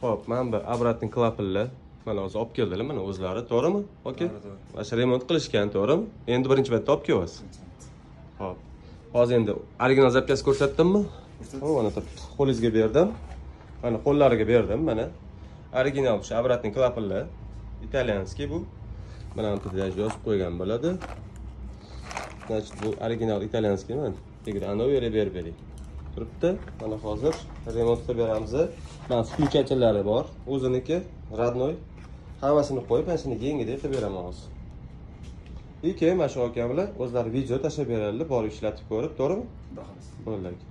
Xo'p, mana bu обратный klapanlar. Mana hozir olib keldilar, mana o'zlari, to'g'rimi? Okey. Mana shu remont qilishgan, to'g'rimi? Endi birinchi marta olib kelyapsiz. Xo'p. Hozir endi original zapyas ko'rsatdimmi? Xo'p, mana qo'lingizga berdim. Mana qo'llariga berdim, mana. Original shu обратный klapanlar. İtalyanskiy bu. Mana bu yerda yozib qo'ygan bo'ladi. Значит, bu original italyanskiy mana. Igranov beri. Turibdi. Mana hozir remont qilib beramiz. Mana включателlari bor. O'ziniki, родной. Hammasini qo'yib, mana shuni yengidek qilib beraman hozir. Keyin mana shu aka bilan o'zlari video tashlab beradilar, borib ishlatib ko'rib, to'g'rimi? Bo'ldi.